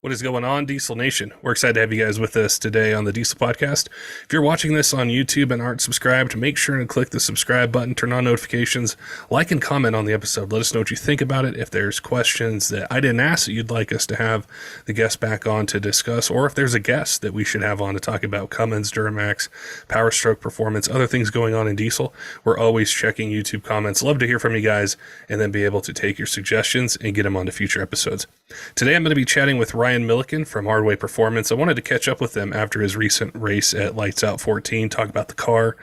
What is going on, Diesel Nation? We're excited to have you guys with us today on the Diesel Podcast. If you're watching this on YouTube and aren't subscribed, make sure to click the subscribe button, turn on notifications, like and comment on the episode. Let us know what you think about it. If there's questions that I didn't ask that you'd like us to have the guest back on to discuss, or if there's a guest that we should have on to talk about Cummins, Duramax, Power Stroke Performance, other things going on in diesel, we're always checking YouTube comments. Love to hear from you guys and then be able to take your suggestions and get them onto future episodes. Today I'm going to be chatting with Milliken from Hardway Performance. I wanted to catch up with him after his recent race at Lights Out 14, talk about the car,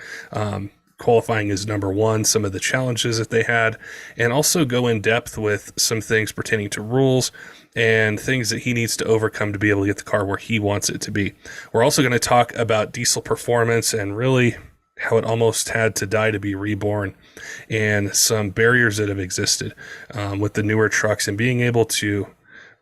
qualifying as number one, some of the challenges that they had, and also go in depth with some things pertaining to rules and things that he needs to overcome to be able to get the car where he wants it to be. We're also going to talk about diesel performance and really how it almost had to die to be reborn, and some barriers that have existed with the newer trucks and being able to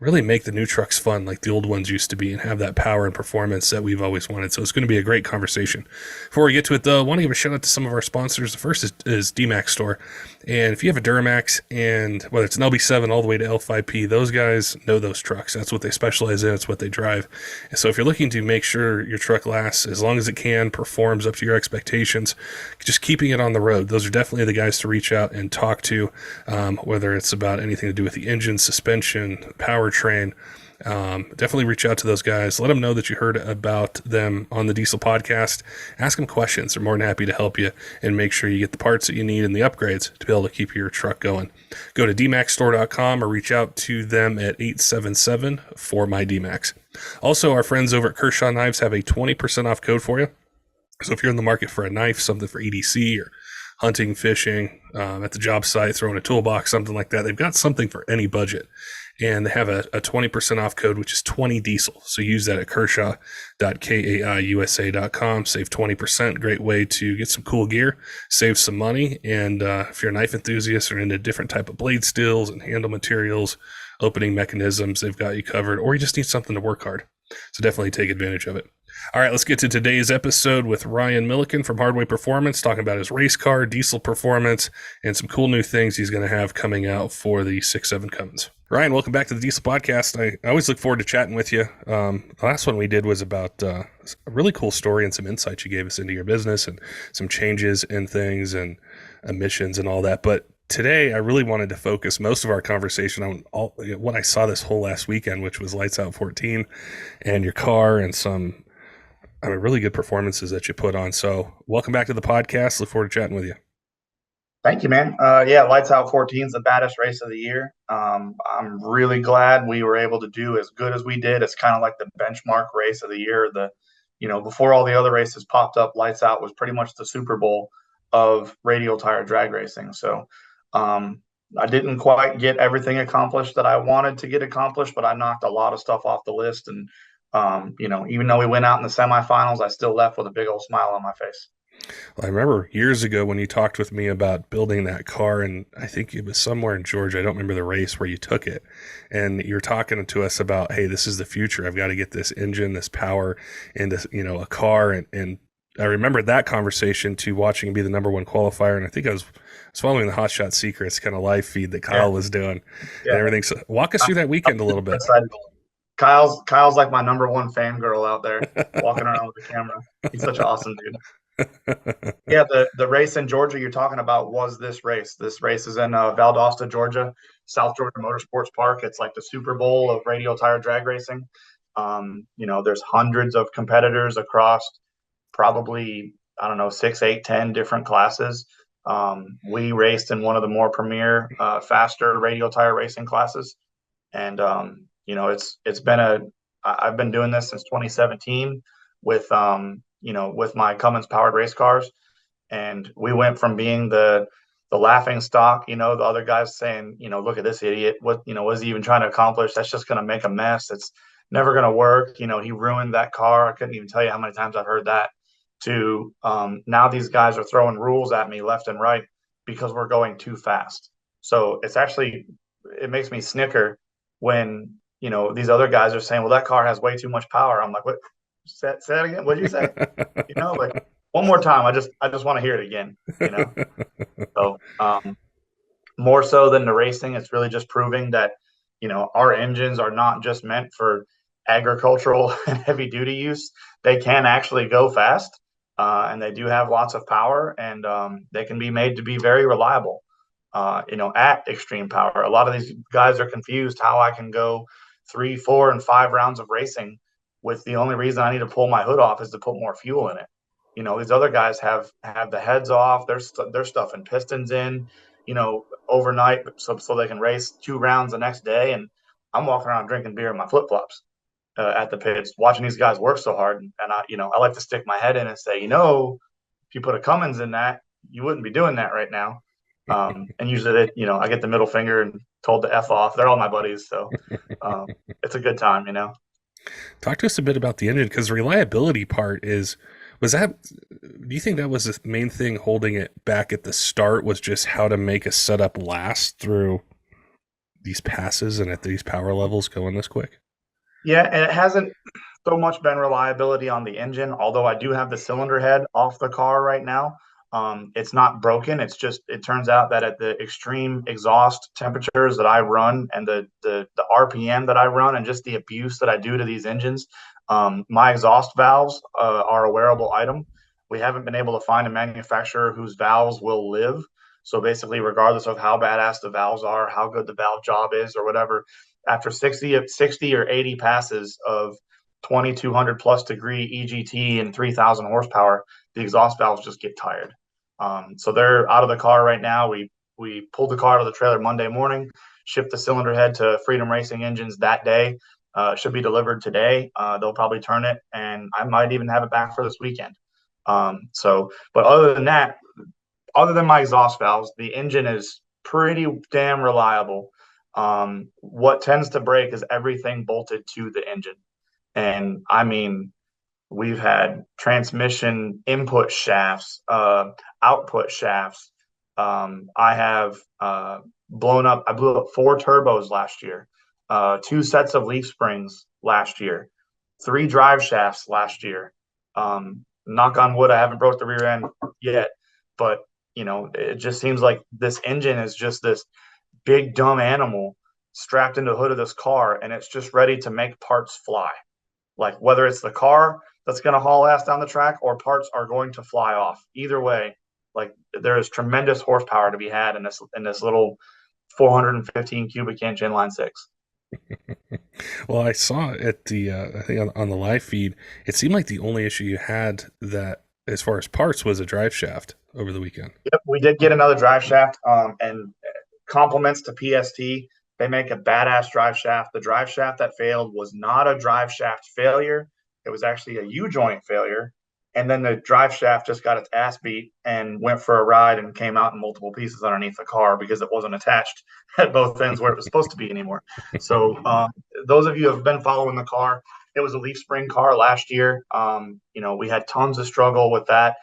really make the new trucks fun like the old ones used to be and have that power and performance that we've always wanted. So it's going to be a great conversation. Before we get to it, though, I want to give a shout out to some of our sponsors. The first is DMAX Store. And if you have a Duramax, and whether it's an LB7 all the way to L5P, those guys know those trucks. That's what they specialize in. It's what they drive. And so if you're looking to make sure your truck lasts as long as it can, performs up to your expectations, just keeping it on the road, those are definitely the guys to reach out and talk to, whether it's about anything to do with the engine, suspension, powertrain. Definitely reach out to those guys. Let them know that you heard about them on the Diesel Podcast. Ask them questions. They're more than happy to help you and make sure you get the parts that you need and the upgrades to be able to keep your truck going. Go to dmaxstore.com or reach out to them at 877-4MY-DMAX. Also, our friends over at Kershaw Knives have a 20% off code for you. So if you're in the market for a knife, something for EDC or hunting, fishing, at the job site, throwing a toolbox, something like that, they've got something for any budget. And they have a 20% off code, which is 20 diesel. So use that at kershaw.kaiusa.com. Save 20%. Great way to get some cool gear, save some money. And if you're a knife enthusiast or into different type of blade steels and handle materials, opening mechanisms, they've got you covered. Or you just need something to work hard. So definitely take advantage of it. All right, let's get to today's episode with Milliken from Hardway Performance, talking about his race car, diesel performance, and some cool new things he's going to have coming out for the 6.7 Cummins. Ryan, welcome back to the Diesel Podcast. I always look forward to chatting with you. The last one we did was about a really cool story and some insights you gave us into your business and some changes in things and emissions and all that. But today, I really wanted to focus most of our conversation on what I saw this whole last weekend, which was Lights Out 14 and your car and some really good performances that you put on. So welcome back to the podcast. Look forward to chatting with you. Thank you, man. Yeah, Lights Out 14 is the baddest race of the year. I'm really glad we were able to do as good as we did. It's kind of like the benchmark race of the year. Before all the other races popped up, Lights Out was pretty much the Super Bowl of radial tire drag racing. So I didn't quite get everything accomplished that I wanted to get accomplished, but I knocked a lot of stuff off the list. And even though we went out in the semifinals, I still left with a big old smile on my face. I remember years ago when you talked with me about building that car, and I think it was somewhere in Georgia. I don't remember the race where you took it. And you were talking to us about, hey, this is the future. I've got to get this engine, this power into, a car. And I remember that conversation to watching him be the number one qualifier. And I think I was following the Hot Shot Secrets kind of live feed that Kyle was doing and everything. So walk us through that weekend a little bit. Kyle's like my number one fangirl out there walking around with the camera. He's such an awesome dude. Yeah, the race in Georgia you're talking about was this race. This race is in Valdosta, Georgia, South Georgia Motorsports Park. It's like the Super Bowl of radial tire drag racing. There's hundreds of competitors across probably, 6, 8, 10 different classes. We raced in one of the more premier, faster radial tire racing classes. And, I've been doing this since 2017 with my Cummins powered race cars. And we went from being the laughing stock, the other guys saying, look at this idiot. What is he even trying to accomplish? That's just going to make a mess. It's never going to work. He ruined that car. I couldn't even tell you how many times I've heard that. To now these guys are throwing rules at me left and right because we're going too fast. So it makes me snicker when, these other guys are saying, well, that car has way too much power. I'm like, what? Say that again. What did you say? Like one more time. I just want to hear it again. So more so than the racing, it's really just proving that our engines are not just meant for agricultural and heavy duty use, they can actually go fast, and they do have lots of power, and they can be made to be very reliable. At extreme power, a lot of these guys are confused how I can go 3, 4, and 5 rounds of racing with the only reason I need to pull my hood off is to put more fuel in it. These other guys have the heads off, they're stuffing pistons in, overnight so they can race 2 rounds the next day, and I'm walking around drinking beer in my flip flops at the pits, watching these guys work so hard. And I like to stick my head in and say, if you put a Cummins in that, you wouldn't be doing that right now. And usually, I get the middle finger and told to F off. They're all my buddies, so it's a good time. Talk to us a bit about the engine, because the reliability part was that, do you think that was the main thing holding it back at the start, was just how to make a setup last through these passes and at these power levels going this quick? Yeah, and it hasn't so much been reliability on the engine, although I do have the cylinder head off the car right now. It's not broken. It's just, it turns out that at the extreme exhaust temperatures that I run, and the RPM that I run, and just the abuse that I do to these engines, my exhaust valves are a wearable item. We haven't been able to find a manufacturer whose valves will live. So basically, regardless of how badass the valves are, how good the valve job is, or whatever, after 60 or 80 passes of 2200 plus degree EGT and 3000 horsepower, the exhaust valves just get tired. So they're out of the car right now. We pulled the car out of the trailer Monday morning, shipped the cylinder head to Freedom Racing Engines that day. Should be delivered today. They'll probably turn it, and I might even have it back for this weekend. But other than that, other than my exhaust valves, the engine is pretty damn reliable. What tends to break is everything bolted to the engine. And I mean, we've had transmission input shafts, output shafts. I blew up 4 turbos last year, 2 sets of leaf springs last year, 3 drive shafts last year. Knock on wood, I haven't broke the rear end yet, but it just seems like this engine is just this big dumb animal strapped into the hood of this car, and it's just ready to make parts fly. Like, whether it's the car that's going to haul ass down the track or parts are going to fly off, either way, like, there is tremendous horsepower to be had in this little 415 cubic inch inline six. Well, I saw at the I think on the live feed, it seemed like the only issue you had that as far as parts was a drive shaft over the weekend. Yep, we did get another drive shaft, and compliments to PST. They make a badass drive shaft. The drive shaft that failed was not a drive shaft failure. It was actually a U-joint failure. And then the drive shaft just got its ass beat and went for a ride and came out in multiple pieces underneath the car because it wasn't attached at both ends where it was supposed to be anymore. So those of you who have been following the car, it was a leaf spring car last year. We had tons of struggle with that.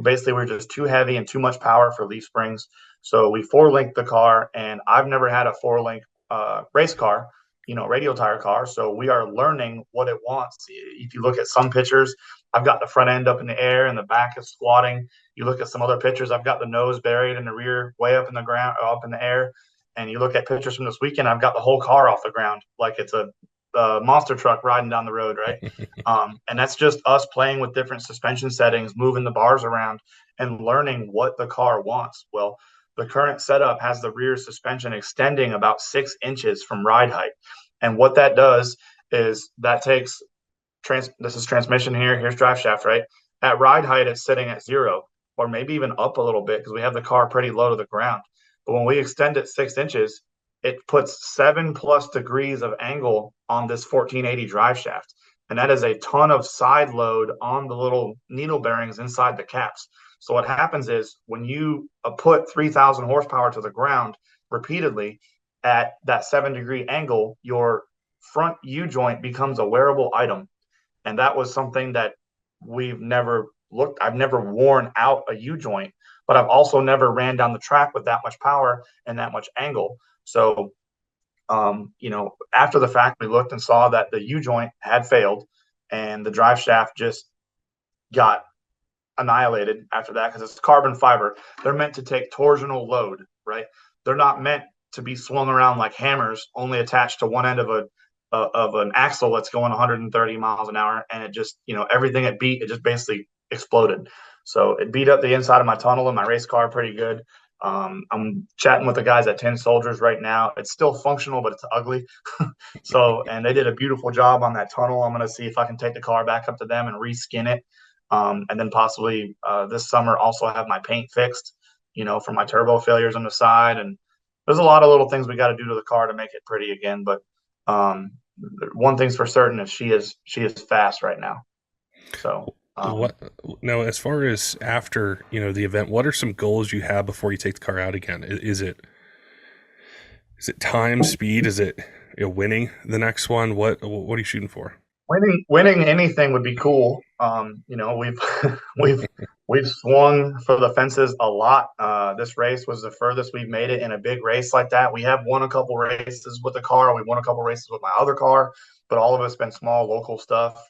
Basically, we were just too heavy and too much power for leaf springs. So we 4-linked the car, and I've never had a 4-link race car, radial tire car. So we are learning what it wants. If you look at some pictures, I've got the front end up in the air and the back is squatting. You look at some other pictures, I've got the nose buried and the rear way up in the ground, up in the air. And you look at pictures from this weekend, I've got the whole car off the ground like it's a monster truck riding down the road, right? And that's just us playing with different suspension settings, moving the bars around, and learning what the car wants. Well, the current setup has the rear suspension extending about 6 inches from ride height. And what that does is that takes this is transmission here, here's drive shaft, right? At ride height, it's sitting at 0, or maybe even up a little bit because we have the car pretty low to the ground. But when we extend it 6 inches, it puts 7+ degrees of angle on this 1480 drive shaft. And that is a ton of side load on the little needle bearings inside the caps. So what happens is when you put 3000 horsepower to the ground repeatedly at that 7-degree angle, your front U-joint becomes a wearable item. And that was something that we've never looked. I've never worn out a U-joint, but I've also never ran down the track with that much power and that much angle. So, after the fact, we looked and saw that the U-joint had failed and the drive shaft just got annihilated after that because it's carbon fiber. They're meant to take torsional load, right? They're not meant to be swung around like hammers, only attached to one end of a of an axle that's going 130 miles an hour, and it just, everything it beat, it just basically exploded. So it beat up the inside of my tunnel and my race car pretty good. I'm chatting with the guys at 10 Soldiers right now. It's still functional, but it's ugly. So, and they did a beautiful job on that tunnel. I'm going to see if I can take the car back up to them and reskin it. And then possibly this summer also have my paint fixed, for my turbo failures on the side. And there's a lot of little things we got to do to the car to make it pretty again. But um, one thing's for certain is she is fast right now. So What now, as far as after the event, what are some goals you have before you take the car out again? Is it time, speed? Is it winning the next one? What are you shooting for? winning anything would be cool. We've we've we've swung for the fences a lot. This race was the furthest we've made it in a big race like that. We have won a couple races with the car. We won a couple races with my other car, but all of it's been small local stuff.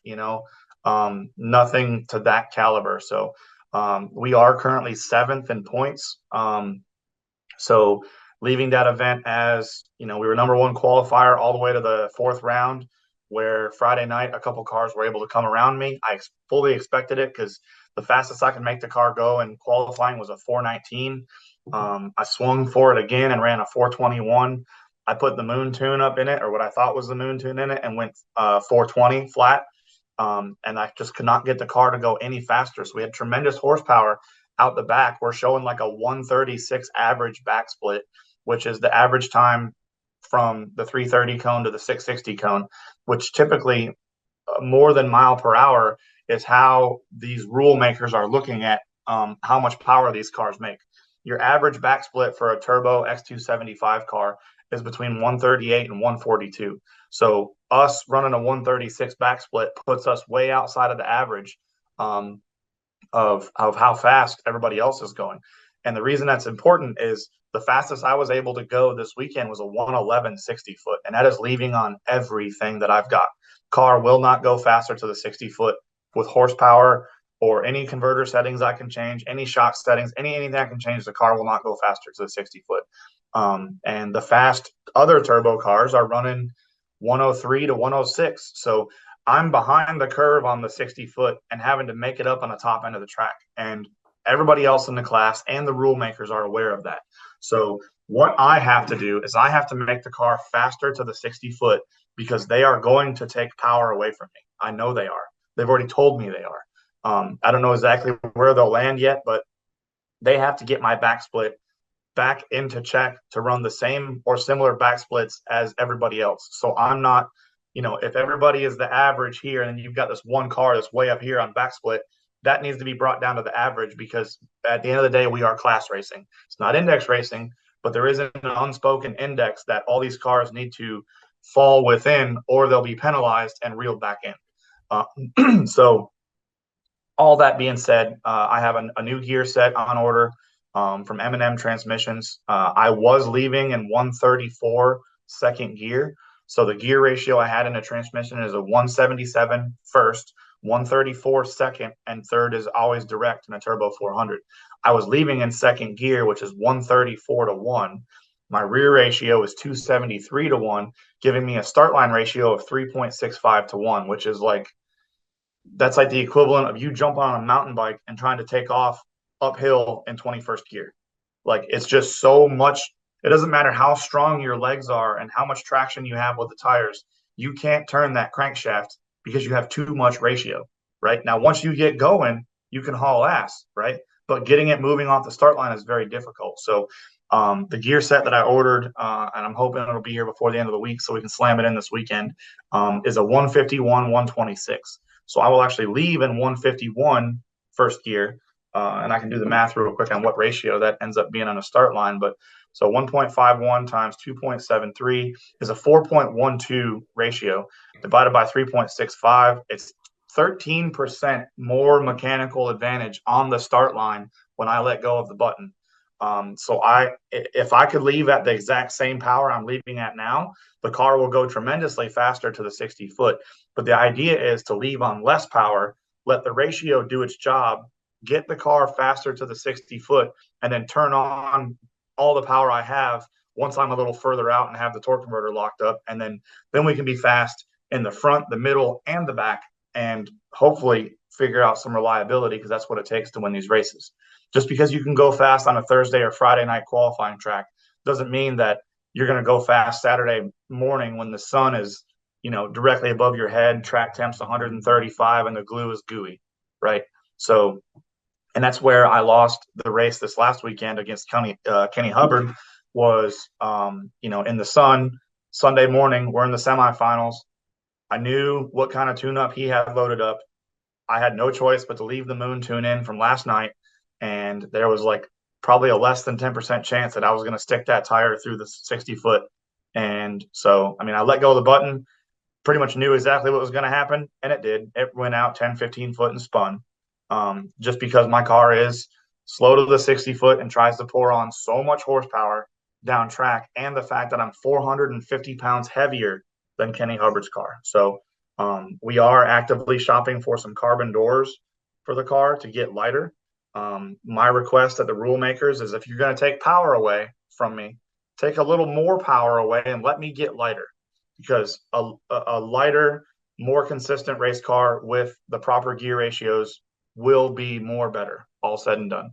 Nothing to that caliber. So we are currently seventh in points. So leaving that event as, we were number one qualifier all the way to the fourth round, where Friday night a couple cars were able to come around me. I fully expected it because the fastest I could make the car go in qualifying was a 419. I swung for it again and ran a 421. I put the moon tune up in it, or what I thought was the moon tune in it, and went 420 flat. And I just could not get the car to go any faster. So we had tremendous horsepower out the back. We're showing like a 136 average back split, which is the average time from the 330 cone to the 660 cone, which typically more than mile per hour is how these rule makers are looking at how much power these cars make. Your average back split for a turbo X275 car is between 138 and 142. So us running a 136 back split puts us way outside of the average of how fast everybody else is going. And the reason that's important is the fastest I was able to go this weekend was a 111 60 foot, and that is leaving on everything that I've got. Car will not go faster to the 60 foot with horsepower or any converter settings I can change, any shock settings, anything I can change. The car will not go faster to the 60 foot. And the fast other turbo cars are running 103 to 106. So I'm behind the curve on the 60 foot and having to make it up on the top end of the track. And everybody else in the class and the rule makers are aware of that. So what I have to do is I have to make the car faster to the 60 foot because they are going to take power away from me. I know they are. They've already told me they are. I don't know exactly where they'll land yet, but they have to get my back split back into check to run the same or similar back splits as everybody else. So I'm not, if everybody is the average here and you've got this one car that's way up here on back split, that needs to be brought down to the average because at the end of the day, we are class racing. It's not index racing, but there is an unspoken index that all these cars need to fall within or they'll be penalized and reeled back in. So all that being said, I have a new gear set on order from M&M Transmissions. I was leaving in 134 second gear. So the gear ratio I had in a transmission is a 177 first, 134 second, and third is always direct in a turbo 400. I was leaving in second gear, which is 134 to 1. My rear ratio is 273 to 1, giving me a start line ratio of 3.65 to 1, which is that's like the equivalent of you jumping on a mountain bike and trying to take off uphill in 21st gear. Like, it's just so much. It doesn't matter how strong your legs are and how much traction you have with the tires. You can't turn that crankshaft because you have too much ratio, right? Now, once you get going, you can haul ass, right? But getting it moving off the start line is very difficult. So the gear set that I ordered, and I'm hoping it'll be here before the end of the week so we can slam it in this weekend, is a 151, 126. So I will actually leave in 151 first gear, and I can do the math real quick on what ratio that ends up being on a start line. But so 1.51 times 2.73 is a 4.12 ratio divided by 3.65. It's 13% more mechanical advantage on the start line when I let go of the button. So if I could leave at the exact same power I'm leaving at now, the car will go tremendously faster to the 60 foot. But the idea is to leave on less power, let the ratio do its job, get the car faster to the 60 foot, and then turn on all the power I have once I'm a little further out and have the torque converter locked up, and then we can be fast in the front, the middle, and the back, and hopefully figure out some reliability, because that's what it takes to win these races. Just because you can go fast on a Thursday or Friday night qualifying track doesn't mean that you're going to go fast Saturday morning when the sun is, directly above your head, track temps 135, and the glue is gooey, right? So, and that's where I lost the race this last weekend against Kenny Hubbard. Was in the sun. Sunday morning, we're in the semifinals. I knew what kind of tune-up he had loaded up. I had no choice but to leave the moon tune in from last night, and there was like probably a less than 10% chance that I was going to stick that tire through the 60 foot. And so, I mean, I let go of the button, pretty much knew exactly what was going to happen, and it did. It went out 10, 15 foot and spun, just because my car is slow to the 60 foot and tries to pour on so much horsepower down track, and the fact that I'm 450 pounds heavier than Kenny Hubbard's car. So we are actively shopping for some carbon doors for the car to get lighter. My request at the rule makers is, if you're going to take power away from me, take a little more power away and let me get lighter, because a lighter, more consistent race car with the proper gear ratios will be more better, all said and done.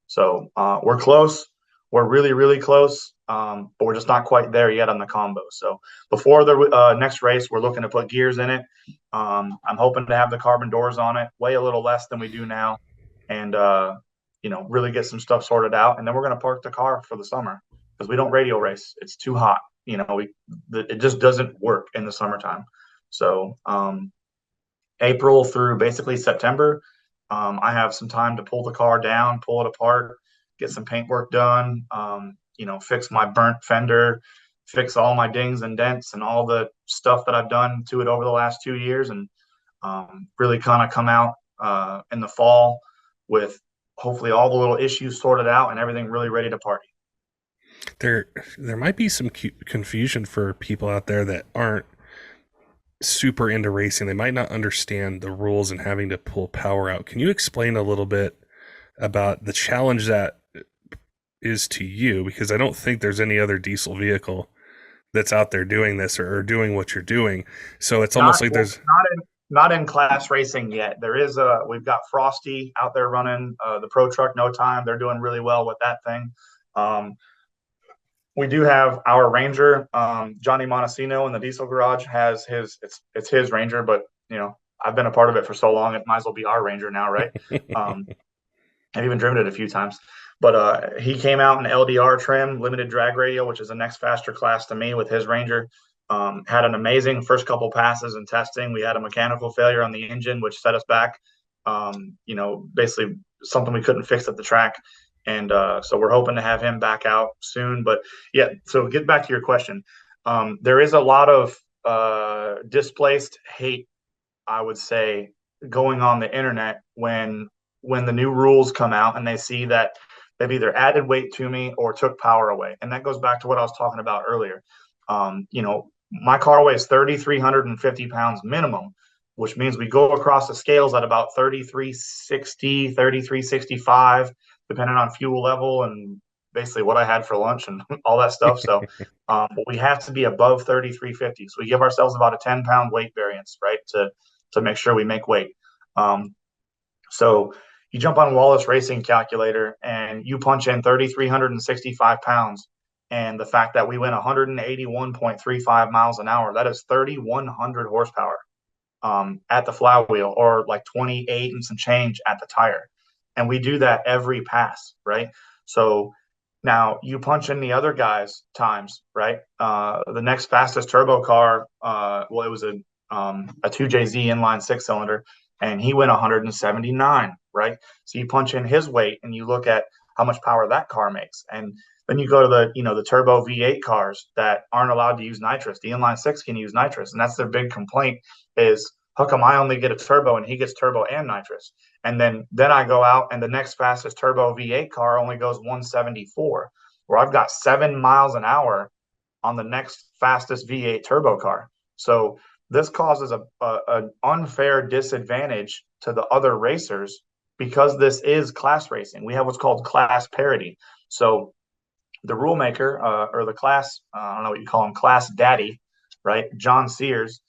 So we're close. We're really, really close, but we're just not quite there yet on the combo. So before the next race, we're looking to put gears in it. I'm hoping to have the carbon doors on it, weigh a little less than we do now, and really get some stuff sorted out. And then we're going to park the car for the summer, because we don't radio race. It's too hot. It just doesn't work in the summertime. So April through basically September, I have some time to pull the car down, pull it apart, get some paint work done, fix my burnt fender, fix all my dings and dents and all the stuff that I've done to it over the last 2 years, and really kind of come out in the fall with hopefully all the little issues sorted out and everything really ready to party. There might be some confusion for people out there that aren't super into racing. They might not understand the rules and having to pull power out. Can you explain a little bit about the challenge that is to you? Because I don't think there's any other diesel vehicle that's out there doing this or doing what you're doing. So it's almost like there's not in class racing yet. There is we've got Frosty out there running the Pro Truck No Time. They're doing really well with that thing. We do have our Ranger, Johnny Montesino in the Diesel Garage has it's his Ranger, but I've been a part of it for so long, it might as well be our Ranger now, right? I've even driven it a few times. But he came out in LDR trim, limited drag radial, which is the next faster class to me, with his Ranger. Had an amazing first couple passes and testing. We had a mechanical failure on the engine, which set us back. Basically something we couldn't fix at the track. And so we're hoping to have him back out soon. But yeah, so get back to your question. There is a lot of displaced hate, I would say, going on the internet when the new rules come out and they see that they've either added weight to me or took power away. And that goes back to what I was talking about earlier. My car weighs 3,350 pounds minimum, which means we go across the scales at about 3,360, 3,365, depending on fuel level and basically what I had for lunch and all that stuff. So but we have to be above 3,350. So we give ourselves about a 10-pound weight variance, right, to make sure we make weight. So you jump on Wallace Racing Calculator and you punch in 3,365 pounds. And the fact that we went 181.35 miles an hour, that is 3,100 horsepower at the flywheel, or like 28 and some change at the tire. And we do that every pass, right? So now you punch in the other guys' times, right? The next fastest turbo car, it was a 2JZ inline 6-cylinder, and he went 179, right? So you punch in his weight and you look at how much power that car makes. And then you go to the turbo V8 cars that aren't allowed to use nitrous. The inline 6 can use nitrous, and that's their big complaint is, how come I only get a turbo and he gets turbo and nitrous? And then I go out and the next fastest turbo V8 car only goes 174, where I've got 7 miles an hour on the next fastest V8 turbo car. So this causes an unfair disadvantage to the other racers, because this is class racing. We have what's called class parity. So the rule maker or the class, I don't know what you call him, class daddy, right? John Sears,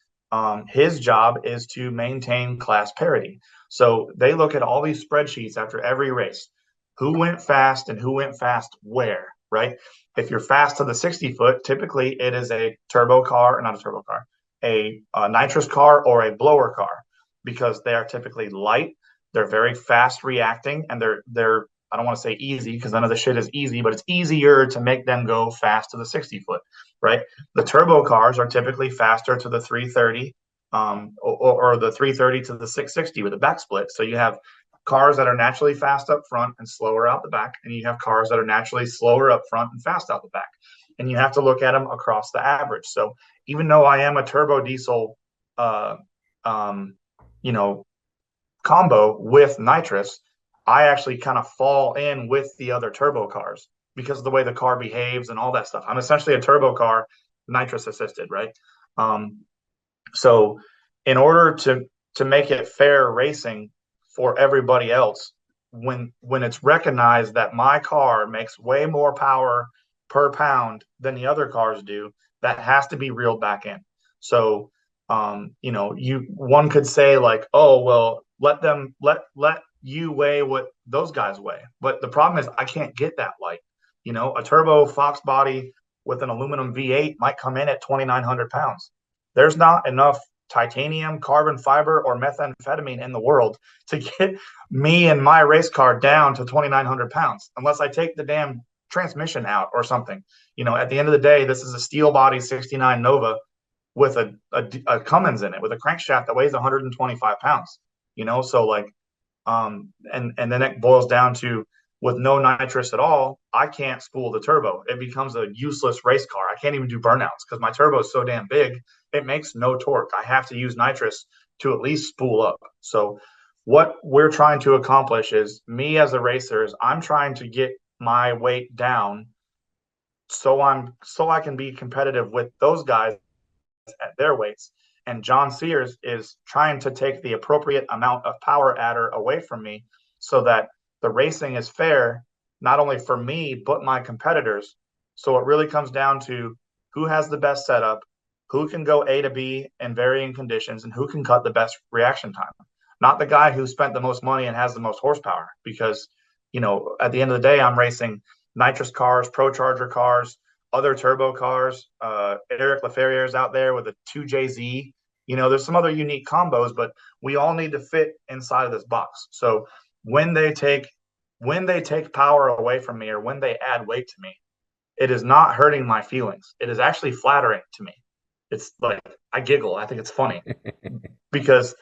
his job is to maintain class parity. So they look at all these spreadsheets after every race, who went fast and who went fast where, right? If you're fast to the 60 foot, typically it is a turbo car, or not a turbo car, a nitrous car or a blower car, because they are typically light, they're very fast reacting, and they're I don't want to say easy because none of the shit is easy, but it's easier to make them go fast to the 60 foot, right? The turbo cars are typically faster to the 330 or the 330 to the 660 with a back split. So you have cars that are naturally fast up front and slower out the back, and you have cars that are naturally slower up front and fast out the back. And you have to look at them across the average. So even though I am a turbo diesel, uh, um, you know, combo with nitrous, I actually kind of fall in with the other turbo cars because of the way the car behaves and all that stuff. I'm essentially a turbo car, nitrous assisted, right? Um, so in order to make it fair racing for everybody else, when it's recognized that my car makes way more power per pound than the other cars do, that has to be reeled back in. So you one could say like, oh well, let you weigh what those guys weigh. But the problem is I can't get that light. A turbo Fox body with an aluminum V8 might come in at 2,900 pounds. There's not enough titanium, carbon fiber, or methamphetamine in the world to get me and my race car down to 2,900 pounds, unless I take the damn transmission out or something. At the end of the day, this is a steel body 69 Nova with a Cummins in it, with a crankshaft that weighs 125 pounds. So like, and then it boils down to, with no nitrous at all, I can't spool the turbo. It becomes a useless race car. I can't even do burnouts because my turbo is so damn big. It makes no torque. I have to use nitrous to at least spool up. So what we're trying to accomplish is, me as a racer, is I'm trying to get my weight down so I can be competitive with those guys at their weights. And John Sears is trying to take the appropriate amount of power adder away from me so that the racing is fair, not only for me, but my competitors. So it really comes down to who has the best setup, who can go A to B in varying conditions, and who can cut the best reaction time. Not the guy who spent the most money and has the most horsepower, because, at the end of the day, I'm racing nitrous cars, pro charger cars, other turbo cars. Eric Laferriere's out there with a 2JZ. There's some other unique combos, but we all need to fit inside of this box. So when they take power away from me, or when they add weight to me, it is not hurting my feelings. It is actually flattering to me. It's like, I giggle. I think it's funny because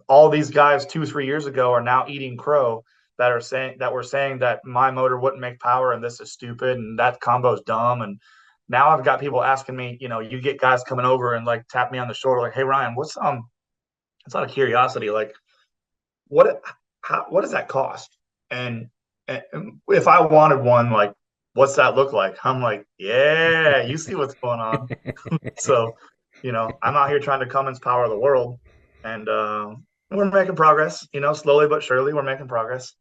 all these guys 2-3 years ago are now eating crow, that were saying that my motor wouldn't make power and this is stupid and that combo's dumb. And now I've got people asking me, you get guys coming over and like tap me on the shoulder like, hey Ryan, it's out of curiosity, like what does that cost? And if I wanted one, like, what's that look like? I'm like, yeah, you see what's going on. So, I'm out here trying to Cummins power the world, and we're making progress. Slowly but surely, we're making progress.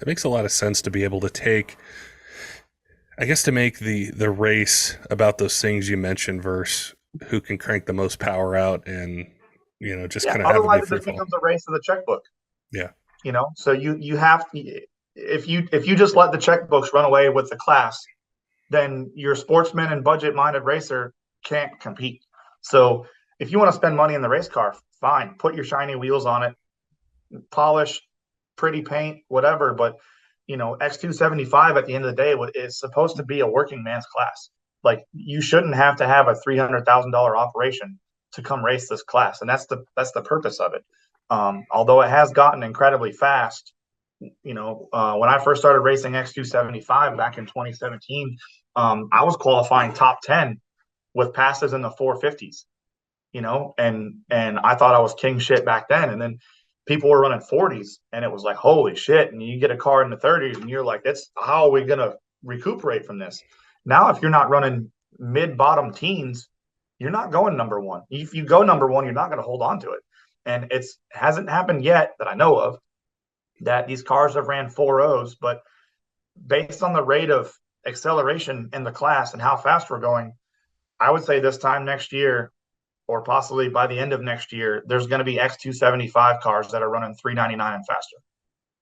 It makes a lot of sense to be able to take, I guess, to make the race about those things you mentioned versus who can crank the most power out, and just kind of have it Otherwise, be it just fruitful. becomes a race of the checkbook. Yeah. So you have, if you just let the checkbooks run away with the class, then your sportsman and budget minded racer can't compete. So if you want to spend money in the race car, fine, put your shiny wheels on it, polish, pretty paint, whatever. But X275 at the end of the day is supposed to be a working man's class. Like, you shouldn't have to have a $300,000 operation to come race this class, and that's the purpose of it. Although it has gotten incredibly fast, when I first started racing X275 back in 2017, I was qualifying top 10 with passes in the 450s, and I thought I was king shit back then. And then people were running 40s, and it was like, holy shit. And you get a car in the 30s, and you're like, how are we going to recuperate from this? Now, if you're not running mid-bottom teens, you're not going number one. If you go number one, you're not going to hold on to it. And it hasn't happened yet that I know of that these cars have ran 4.0s, but based on the rate of acceleration in the class and how fast we're going, I would say this time next year, or possibly by the end of next year, there's going to be X275 cars that are running 399 and faster,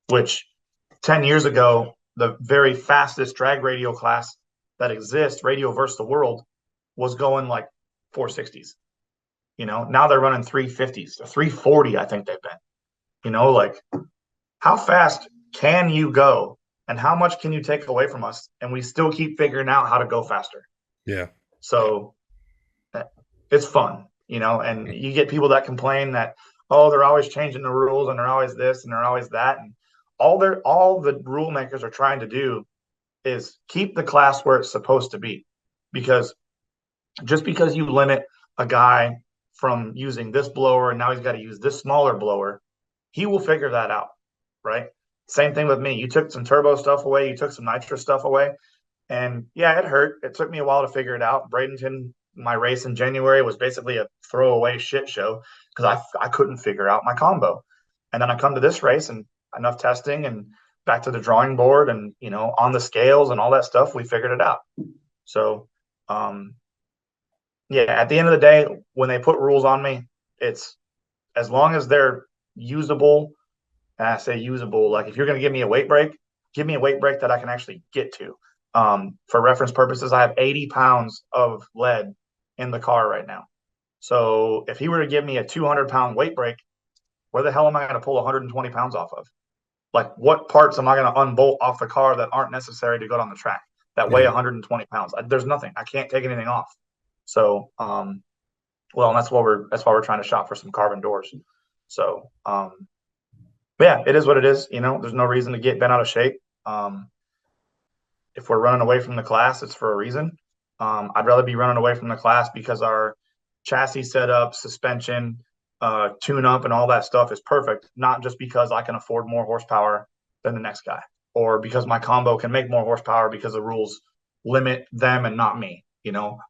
which 10 years ago, the very fastest drag radial class that exists, Radial versus the World, was going like 460s. Now they're running 350s, 340, I think they've been. Like, how fast can you go and how much can you take away from us? And we still keep figuring out how to go faster. Yeah. So it's fun, and you get people that complain that, oh, they're always changing the rules and they're always this and they're always that. And all the rule makers are trying to do is keep the class where it's supposed to be. Because just because you limit a guy from using this blower and now he's got to use this smaller blower, he will figure that out, right? Same thing with me. You took some turbo stuff away, you took some nitro stuff away, and yeah, it hurt. It took me a while to figure it out. Bradenton, my race in January was basically a throwaway shit show because I couldn't figure out my combo. And then I come to this race and enough testing and back to the drawing board and, on the scales and all that stuff, we figured it out. So, yeah, at the end of the day, when they put rules on me, it's as long as they're usable. And I say usable, like if you're going to give me a weight break, give me a weight break that I can actually get to. For reference purposes, I have 80 pounds of lead in the car right now. So if he were to give me a 200-pound weight break, where the hell am I going to pull 120 pounds off of? Like, what parts am I going to unbolt off the car that aren't necessary to go on the track that weigh 120 pounds? There's nothing. I can't take anything off. So, well, and that's why we're trying to shop for some carbon doors. So, yeah, it is what it is. There's no reason to get bent out of shape. If we're running away from the class, it's for a reason. I'd rather be running away from the class because our chassis setup, suspension, tune up, and all that stuff is perfect, not just because I can afford more horsepower than the next guy, or because my combo can make more horsepower because the rules limit them and not me.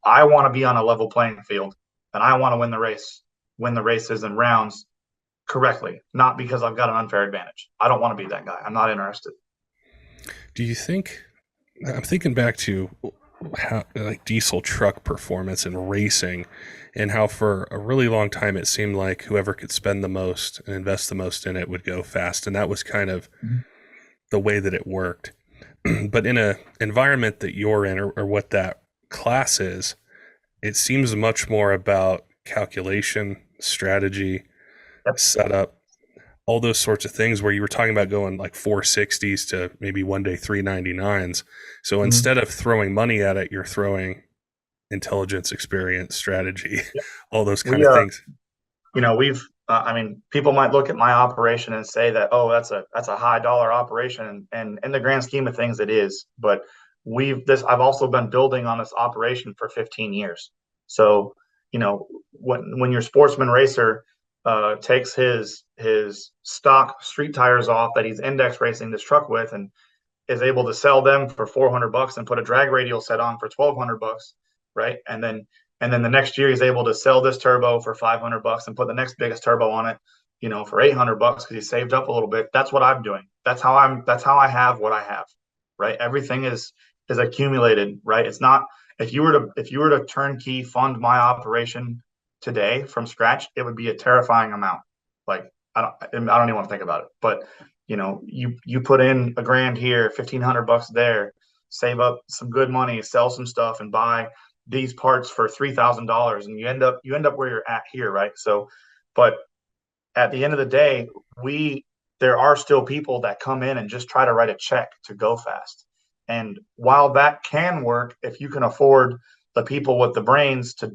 I want to be on a level playing field, and I want to win the races and rounds correctly, not because I've got an unfair advantage. I don't want to be that guy. I'm not interested. Do you think, I'm thinking back to how, like, diesel truck performance and racing, and how for a really long time it seemed like whoever could spend the most and invest the most in it would go fast, and that was kind of the way that it worked. But in a environment that you're in, or what that class is, it seems much more about calculation, strategy, setup, all those sorts of things, where you were talking about going like 460s to maybe one day 399s. So instead of throwing money at it, you're throwing intelligence, experience, strategy, all those kind of things. We've people might look at my operation and say that, oh, that's a high dollar operation, and in the grand scheme of things it is. But I've also been building on this operation for 15 years. So when your sportsman racer takes his stock street tires off that he's index racing this truck with and is able to sell them for $400 and put a drag radial set on for $1,200, right? And then the next year he's able to sell this turbo for $500 and put the next biggest turbo on it, for $800 because he saved up a little bit. That's what I'm doing. That's how I have what I have, right? Everything is accumulated, right? It's not, if you were to turnkey fund my operation today from scratch, it would be a terrifying amount. Like, I don't even want to think about it. But you put in $1,000 here, $1,500 there, save up some good money, sell some stuff, and buy these parts for $3,000, and you end up where you're at here, right? So, but at the end of the day, there are still people that come in and just try to write a check to go fast. And while that can work, if you can afford the people with the brains to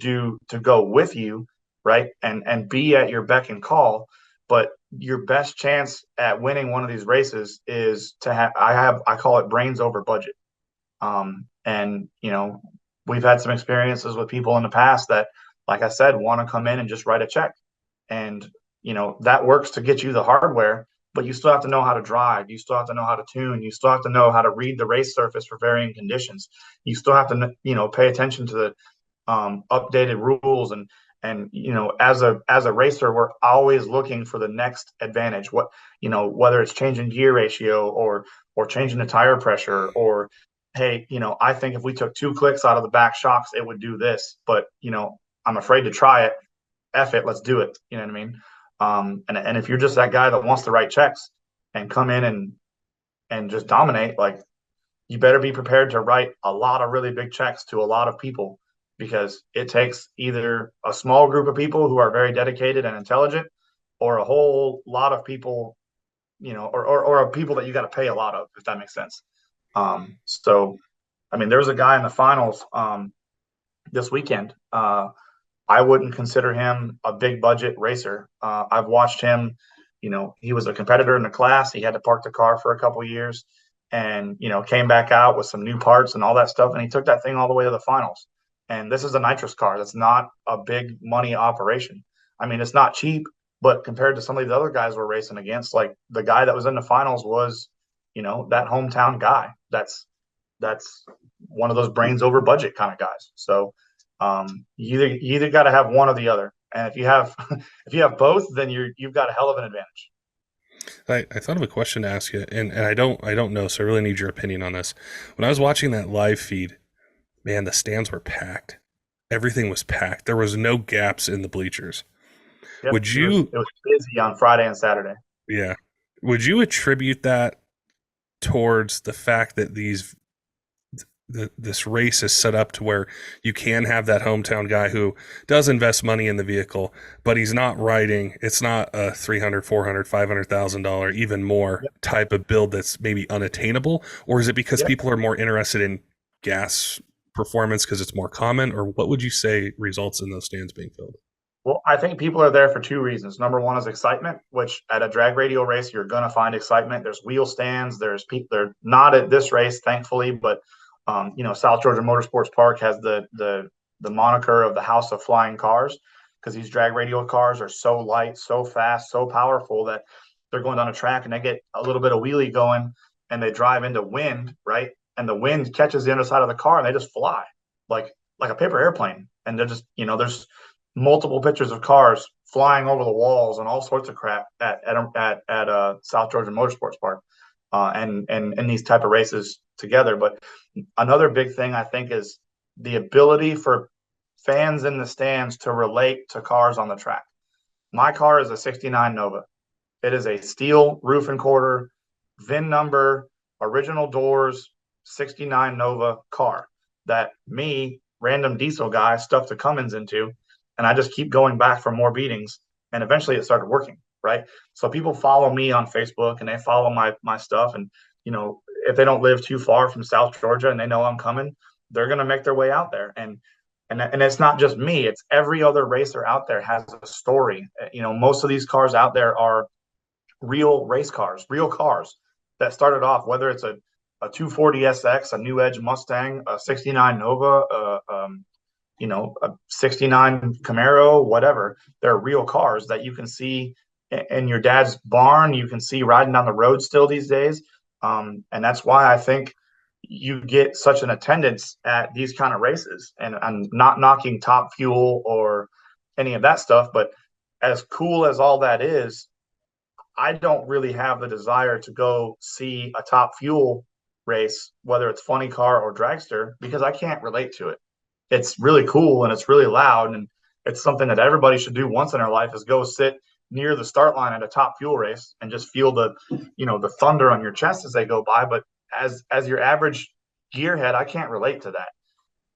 go with you, right, and be at your beck and call, but your best chance at winning one of these races is to have, I call it brains over budget. And we've had some experiences with people in the past that, like I said, want to come in and just write a check. And, that works to get you the hardware, but you still have to know how to drive. You still have to know how to tune. You still have to know how to read the race surface for varying conditions. You still have to, pay attention to the updated rules. And as a racer, we're always looking for the next advantage. Whether it's changing gear ratio or changing the tire pressure or hey, I think if we took 2 clicks out of the back shocks, it would do this, but I'm afraid to try it. F it, let's do it. You know what I mean? And if you're just that guy that wants to write checks and come in and just dominate, like, you better be prepared to write a lot of really big checks to a lot of people, because it takes either a small group of people who are very dedicated and intelligent, or a whole lot of people, or people that you got to pay a lot of, if that makes sense. So, I mean, there was a guy in the finals this weekend. I wouldn't consider him a big budget racer. I've watched him. He was a competitor in the class. He had to park the car for a couple of years, and came back out with some new parts and all that stuff, and he took that thing all the way to the finals. And this is a nitrous car. That's not a big money operation. I mean, it's not cheap, but compared to some of the other guys we're racing against, like the guy that was in the finals was, that hometown guy. That's one of those brains over budget kind of guys. So you either got to have one or the other, and if you have if you have both, then you've got a hell of an advantage. I thought of a question to ask you, and I don't know, so I really need your opinion on this. When I was watching that live feed, man, the stands were packed. Everything was packed. There was no gaps in the bleachers. Yep, Would you? It was busy on Friday and Saturday. Yeah. Would you attribute that towards the fact that this race is set up to where you can have that hometown guy who does invest money in the vehicle, but he's not riding? It's not a $300, $400, $500,000, even more type of build that's maybe unattainable? Or is it because people are more interested in gas performance because it's more common? Or what would you say results in those stands being filled? Well, I think people are there for two reasons. Number one is excitement, which at a drag radial race, you're going to find excitement. There's wheel stands. There's people. They're not at this race, thankfully, but South Georgia Motorsports Park has the moniker of the House of Flying Cars, because these drag radial cars are so light, so fast, so powerful that they're going down a track and they get a little bit of wheelie going and they drive into wind, right? And the wind catches the underside of the car and they just fly like a paper airplane. And they're just, there's multiple pictures of cars flying over the walls and all sorts of crap at South Georgia Motorsports Park, and these type of races together. But another big thing I think is the ability for fans in the stands to relate to cars on the track. My car is a 69 Nova. It is a steel roof and quarter, VIN number, original doors, 69 Nova car that me, random diesel guy, stuffed a Cummins into, and I just keep going back for more beatings, and eventually it started working, right? So people follow me on Facebook and they follow my stuff, and if they don't live too far from South Georgia and they know I'm coming, they're going to make their way out there. And it's not just me, it's every other racer out there has a story. Most of these cars out there are real race cars, real cars that started off, whether it's a 240 SX, a New Edge Mustang, a 69 Nova, a 69 Camaro, whatever. They're real cars that you can see in your dad's barn. You can see riding down the road still these days. And that's why I think you get such an attendance at these kind of races. And I'm not knocking Top Fuel or any of that stuff, but as cool as all that is, I don't really have the desire to go see a Top Fuel race, whether it's funny car or dragster, because I can't relate to it. It's really cool and it's really loud, and it's something that everybody should do once in their life, is go sit near the start line at a Top Fuel race and just feel the thunder on your chest as they go by. But as your average gearhead, I can't relate to that.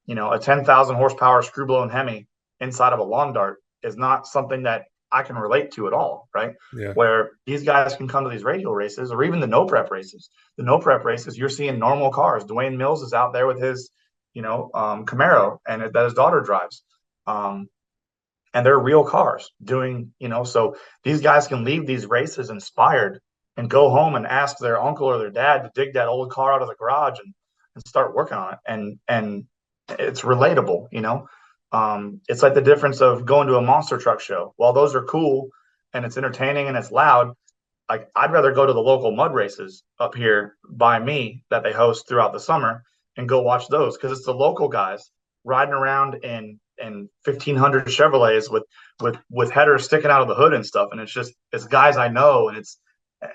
A 10,000 horsepower screw blown Hemi inside of a lawn dart is not something that I can relate to at all, right? Yeah. Where these guys can come to these radial races, or even the no prep races. The no prep races, you're seeing normal cars. Dwayne Mills is out there with his Camaro, and that his daughter drives. And they're real cars doing, so these guys can leave these races inspired and go home and ask their uncle or their dad to dig that old car out of the garage and start working on it. And it's relatable, it's like the difference of going to a monster truck show. While those are cool and it's entertaining and it's loud, like, I'd rather go to the local mud races up here by me that they host throughout the summer and go watch those, because it's the local guys riding around in 1500 Chevrolets with headers sticking out of the hood and stuff, and it's guys I know,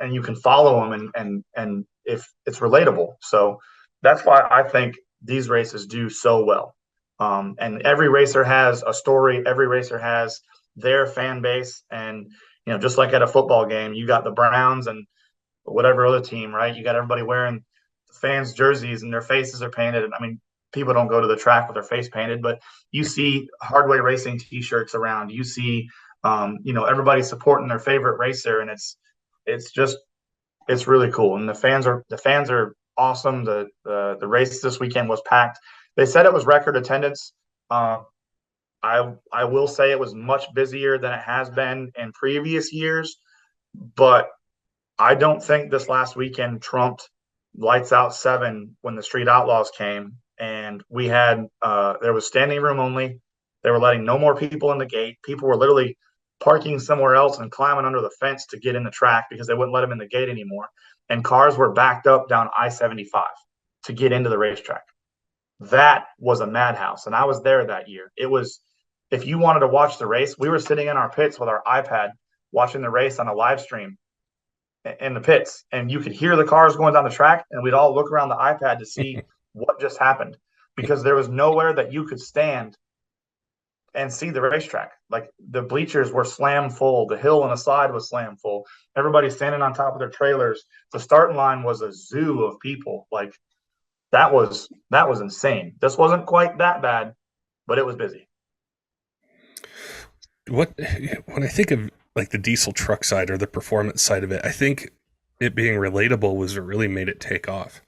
and you can follow them, and if it's relatable. So that's why I think these races do so well. And every racer has a story. Every racer has their fan base, and just like at a football game, you got the Browns and whatever other team, right? You got everybody wearing fans' jerseys and their faces are painted. I mean, people don't go to the track with their face painted, but you see Hardway Racing T-shirts around. You see, everybody supporting their favorite racer, and it's really cool. And the fans are awesome. The race this weekend was packed. They said it was record attendance. Uh, I will say it was much busier than it has been in previous years, but I don't think this last weekend trumped Lights Out 7 when the Street Outlaws came. And we had, there was standing room only. They were letting no more people in the gate. People were literally parking somewhere else and climbing under the fence to get in the track because they wouldn't let them in the gate anymore. And cars were backed up down I-75 to get into the racetrack. That was a madhouse. And I was there that year. It was, if you wanted to watch the race, we were sitting in our pits with our iPad watching the race on a live stream in the pits, and you could hear the cars going down the track, and we'd all look around the iPad to see what just happened, because there was nowhere that you could stand and see the racetrack. Like, the bleachers were slam full, the hill on the side was slam full, everybody standing on top of their trailers. The starting line was a zoo of people. Like, that was insane. This wasn't quite that bad, but it was busy. What when I think of like the diesel truck side or the performance side of it, I think it being relatable was what really made it take off.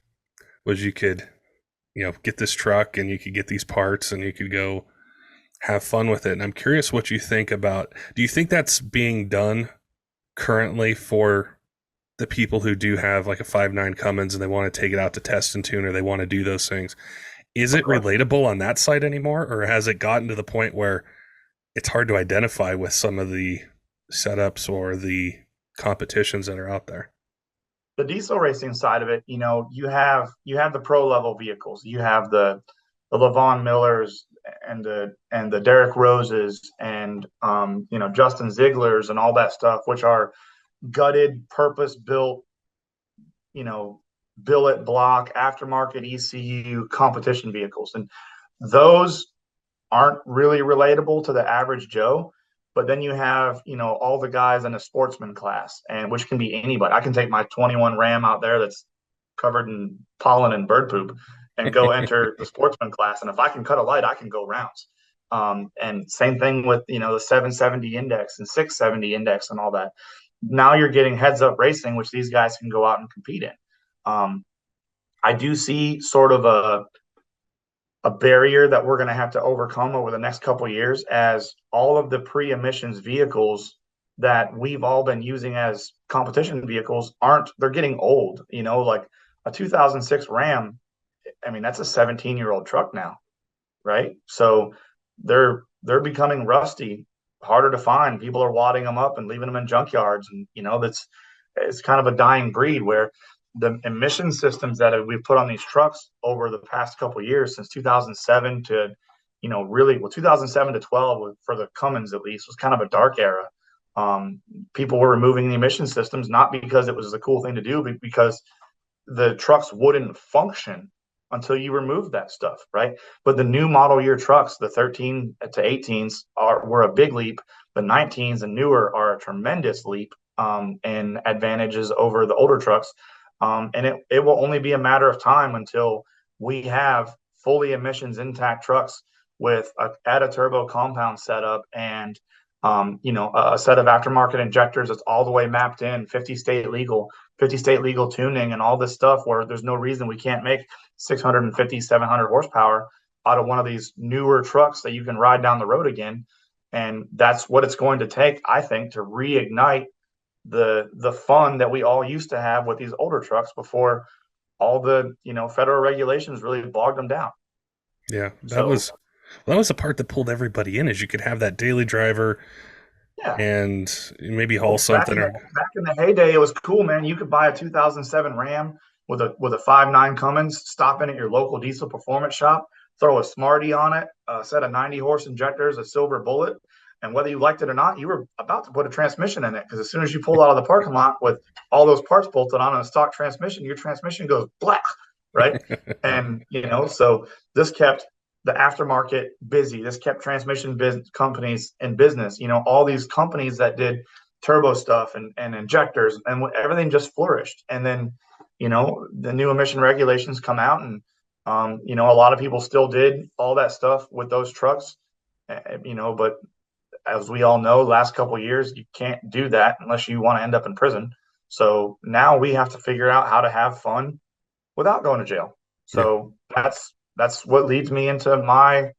Was you could, get this truck and you could get these parts and you could go have fun with it. And I'm curious what you think about. Do you think that's being done currently for the people who do have like a 5.9 Cummins and they want to take it out to test and tune, or they want to do those things? Is it relatable on that side anymore, or has it gotten to the point where it's hard to identify with some of the setups or the competitions that are out there? The diesel racing side of it, you have the pro level vehicles. You have the Levon Millers and the Derek Roses and Justin Ziegler's and all that stuff, which are gutted, purpose built, billet block, aftermarket ECU competition vehicles, and those aren't really relatable to the average Joe. But then you have, all the guys in a sportsman class, and which can be anybody. I can take my 21 Ram out there that's covered in pollen and bird poop and go enter the sportsman class. And if I can cut a light, I can go rounds. And same thing with, the 770 index and 670 index and all that. Now you're getting heads up racing, which these guys can go out and compete in. I do see sort of a barrier that we're going to have to overcome over the next couple of years, as all of the pre-emissions vehicles that we've all been using as competition vehicles they're getting old. Like a 2006 Ram, I mean, that's a 17-year-old truck now, right? So they're becoming rusty, harder to find. People are wadding them up and leaving them in junkyards, and it's kind of a dying breed, where the emission systems that we've put on these trucks over the past couple of years, since 2007 to, 2007 to 12, for the Cummins at least, was kind of a dark era. People were removing the emission systems, not because it was a cool thing to do, but because the trucks wouldn't function until you remove that stuff, right? But the new model year trucks, the 13 to 18s, were a big leap. The 19s and newer are a tremendous leap in advantages over the older trucks. And it will only be a matter of time until we have fully emissions intact trucks with add a turbo compound setup and a set of aftermarket injectors that's all the way mapped in, 50 state legal tuning and all this stuff, where there's no reason we can't make 650, 700 horsepower out of one of these newer trucks that you can ride down the road again. And that's what it's going to take, I think, to reignite the fun that we all used to have with these older trucks before all the federal regulations really bogged them down. Yeah, that was the part that pulled everybody in, is you could have that daily driver, yeah, and maybe haul something. Back in the heyday, it was cool, man. You could buy a 2007 Ram with a 5.9 Cummins, stop in at your local diesel performance shop, throw a Smarty on it, a set of 90 horse injectors, a silver bullet, and whether you liked it or not, you were about to put a transmission in it, because as soon as you pull out of the parking lot with all those parts bolted on a stock transmission, your transmission goes black, right? And, so this kept the aftermarket busy. This kept transmission business companies in business. All these companies that did turbo stuff and injectors and everything just flourished. And then, the new emission regulations come out, and a lot of people still did all that stuff with those trucks. But as we all know, last couple of years, you can't do that unless you want to end up in prison. So now we have to figure out how to have fun without going to jail. Yeah. So that's what leads me into my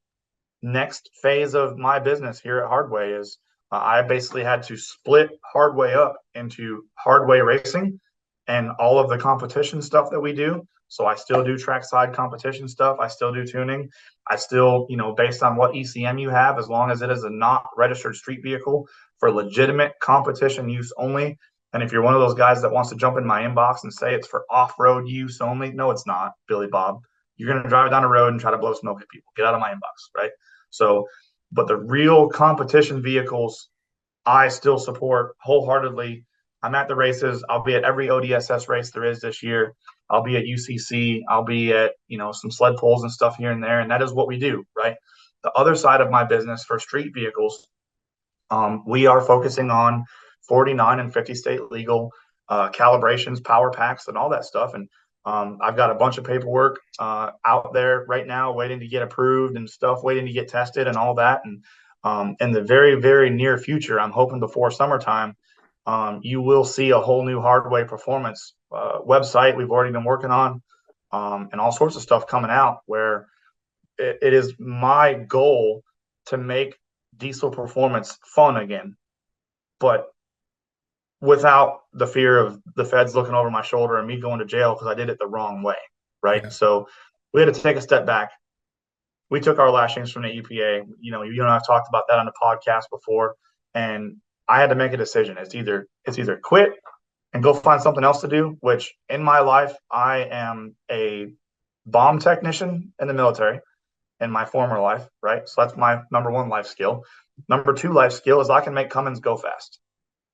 next phase of my business here at Hardway is I basically had to split Hardway up into Hardway Racing and all of the competition stuff that we do. So I still do trackside competition stuff. I still do tuning. I still, based on what ECM you have, as long as it is a not registered street vehicle for legitimate competition use only. And if you're one of those guys that wants to jump in my inbox and say it's for off-road use only, no, it's not, Billy Bob. You're going to drive down the road and try to blow smoke at people. Get out of my inbox, right? So, but the real competition vehicles, I still support wholeheartedly. I'm at the races. I'll be at every ODSS race there is this year. I'll be at UCC. I'll be at, some sled pulls and stuff here and there. And that is what we do, right? The other side of my business for street vehicles, we are focusing on 49 and 50 state legal calibrations, power packs, and all that stuff. And I've got a bunch of paperwork out there right now waiting to get approved and stuff, waiting to get tested and all that. And in the very, very near future, I'm hoping before summertime, you will see a whole new Hardway Performance website we've already been working on, and all sorts of stuff coming out where it is my goal to make diesel performance fun again, but without the fear of the feds looking over my shoulder and me going to jail because I did it the wrong way, right? Yeah. So we had to take a step back. We took our lashings from the EPA. You and I've talked about that on the podcast before, and I had to make a decision. It's either quit and go find something else to do, which in my life, I am a bomb technician in the military in my former life, right? So that's my number one life skill. Number two life skill is I can make Cummins go fast.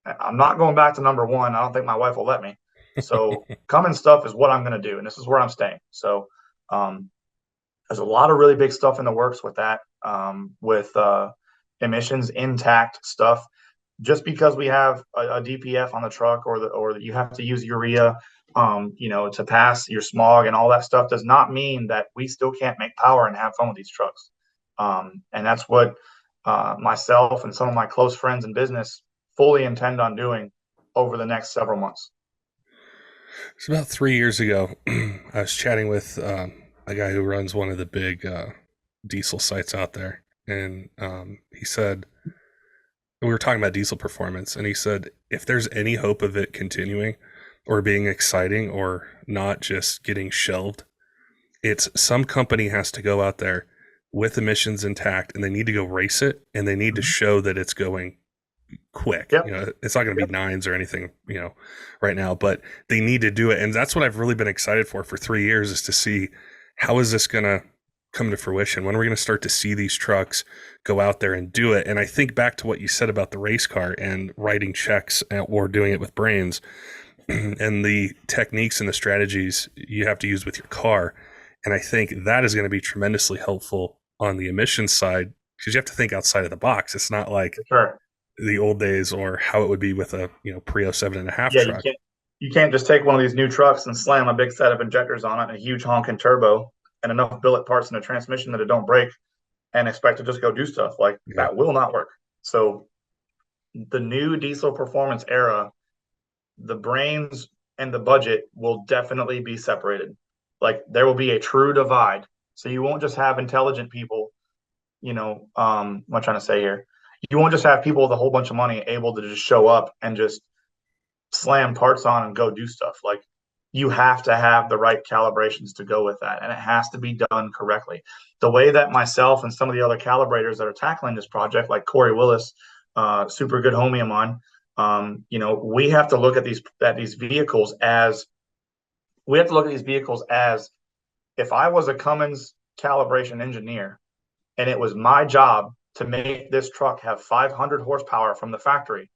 I'm not going back to number one. I don't think my wife will let me. So Cummins stuff is what I'm going to do, and this is where I'm staying. So there's a lot of really big stuff in the works with that, with emissions intact stuff. Just because we have a DPF on the truck, or you have to use urea, to pass your smog and all that stuff, does not mean that we still can't make power and have fun with these trucks. And that's what myself and some of my close friends in business fully intend on doing over the next several months. It's about 3 years ago. I was chatting with a guy who runs one of the big diesel sites out there, and he said, we were talking about diesel performance, and he said, if there's any hope of it continuing or being exciting or not just getting shelved, it's some company has to go out there with emissions intact, and they need to go race it, and they need to show that it's going quick. Yep. It's not going to be nines or anything, right now, but they need to do it. And that's what I've really been excited for 3 years, is to see how is this going to come to fruition? When are we going to start to see these trucks go out there and do it? And I think back to what you said about the race car and writing checks or doing it with brains and the techniques and the strategies you have to use with your car. And I think that is going to be tremendously helpful on the emissions side, because you have to think outside of the box. It's not like the old days or how it would be with a pre 07.5 truck. You can't just take one of these new trucks and slam a big set of injectors on it and a huge honking turbo and enough billet parts in the transmission that it don't break and expect to just go do stuff. That will not work. So the new diesel performance era, the brains and the budget will definitely be separated. There will be a true divide. So you won't just have intelligent people, what I'm trying to say here. You won't just have people with a whole bunch of money able to just show up and just slam parts on and go do stuff. You have to have the right calibrations to go with that, and it has to be done correctly. The way that myself and some of the other calibrators that are tackling this project, like Corey Willis, super good homie of mine, we have to look at these vehicles as if I was a Cummins calibration engineer and it was my job to make this truck have 500 horsepower from the factory,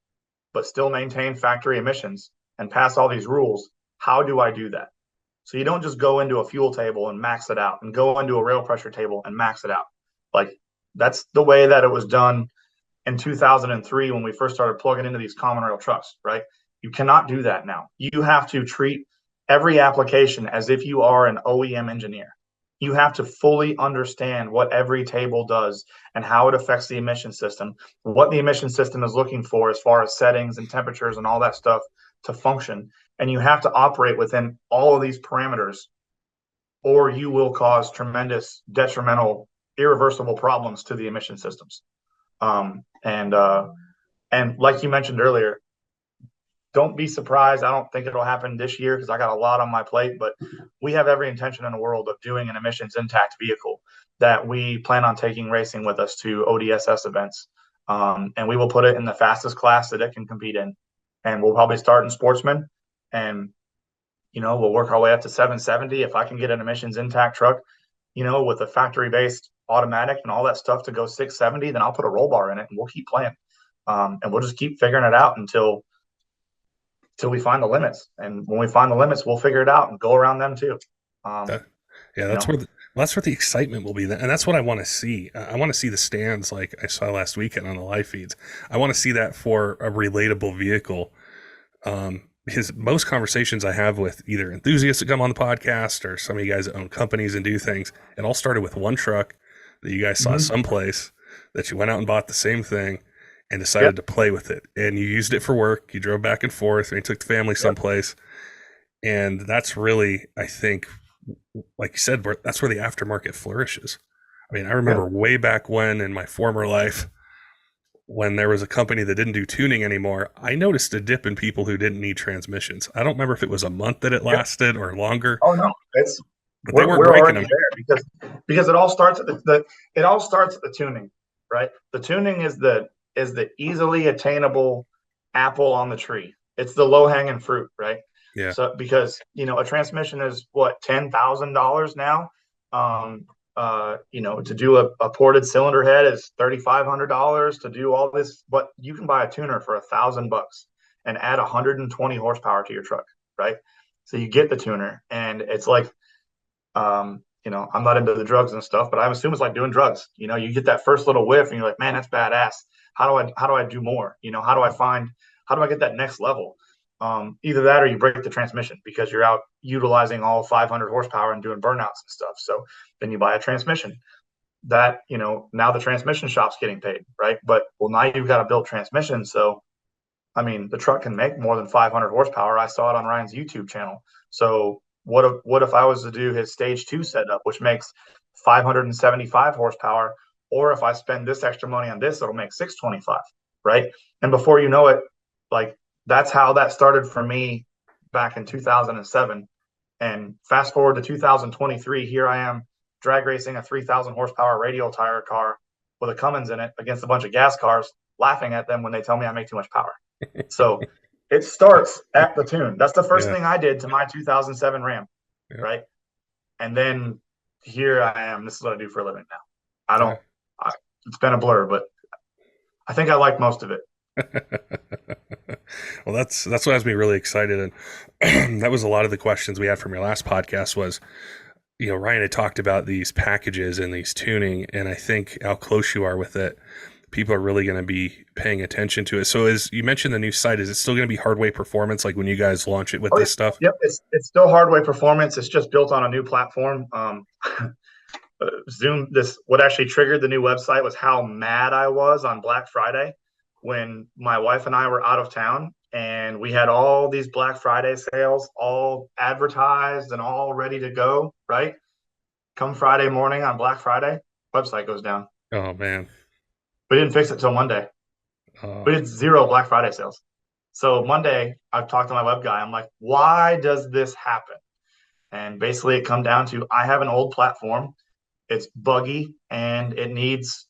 but still maintain factory emissions and pass all these rules. How do I do that? So you don't just go into a fuel table and max it out and go into a rail pressure table and max it out. Like that's the way that it was done in 2003 when we first started plugging into these common rail trucks, right? You cannot do that now. You have to treat every application as if you are an OEM engineer. You have to fully understand what every table does and how it affects the emission system, what the emission system is looking for as far as settings and temperatures and all that stuff to function. And you have to operate within all of these parameters, or you will cause tremendous detrimental, irreversible problems to the emission systems. And like you mentioned earlier, don't be surprised. I don't think it'll happen this year because I got a lot on my plate, but we have every intention in the world of doing an emissions intact vehicle that we plan on taking racing with us to ODSS events. And we will put it in the fastest class that it can compete in. And we'll probably start in sportsman and, we'll work our way up to 770. If I can get an emissions intact truck, with a factory based automatic and all that stuff to go 670, then I'll put a roll bar in it and we'll keep playing. And we'll just keep figuring it out until we find the limits. And when we find the limits, we'll figure it out and go around them too. That's where the excitement will be. And that's what I want to see. I want to see the stands like I saw last weekend on the live feeds. I want to see that for a relatable vehicle. Because most conversations I have with either enthusiasts that come on the podcast or some of you guys that own companies and do things, it all started with one truck that you guys saw someplace that you went out and bought the same thing and decided to play with it. And you used it for work. You drove back and forth and you took the family someplace. And that's really, I think, like you said, that's where the aftermarket flourishes. I mean, I remember way back when in my former life, when there was a company that didn't do tuning anymore, I noticed a dip in people who didn't need transmissions. I don't remember if it was a month that it lasted or longer. Oh no, but they weren't breaking them because it all starts at the tuning, right? The tuning is the easily attainable apple on the tree. It's the low hanging fruit, right? Yeah. So because a transmission is what $10,000 now. To do a ported cylinder head is $3,500 to do all this, but you can buy a tuner for $1,000 and add 120 horsepower to your truck, right? So you get the tuner, and it's like, I'm not into the drugs and stuff, but I assume it's like doing drugs. You get that first little whiff, and you're like, man, that's badass. How do I do more? How do I get that next level? Either that or you break the transmission because you're out utilizing all 500 horsepower and doing burnouts and stuff. So then you buy a transmission that, now the transmission shop's getting paid, right? But now you've got to build transmission. So, I mean, the truck can make more than 500 horsepower. I saw it on Ryan's YouTube channel. So what if I was to do his stage 2 setup, which makes 575 horsepower, or if I spend this extra money on this, it'll make 625, right? And before you know it, like, that's how that started for me back in 2007. And fast forward to 2023, here I am drag racing a 3,000 horsepower radial tire car with a Cummins in it against a bunch of gas cars, laughing at them when they tell me I make too much power. So it starts at the tune. That's the first thing I did to my 2007 Ram, right? And then here I am. This is what I do for a living now. It's been a blur, but I think I like most of it. Well, that's what has me really excited, and that was a lot of the questions we had from your last podcast. Was Ryan had talked about these packages and these tuning, and I think how close you are with it, people are really going to be paying attention to it. So, as you mentioned, the new site, is it still going to be Hardway Performance, like when you guys launch it with this stuff? Yep, it's still Hardway Performance. It's just built on a new platform. Zoom. What actually triggered the new website was how mad I was on Black Friday when my wife and I were out of town, and we had all these Black Friday sales all advertised and all ready to go, right? Come Friday morning on Black Friday, website goes down. Oh, man. We didn't fix it till Monday. We did 0 Black Friday sales. So Monday, I've talked to my web guy. I'm like, why does this happen? And basically it come down to, I have an old platform. It's buggy and it needs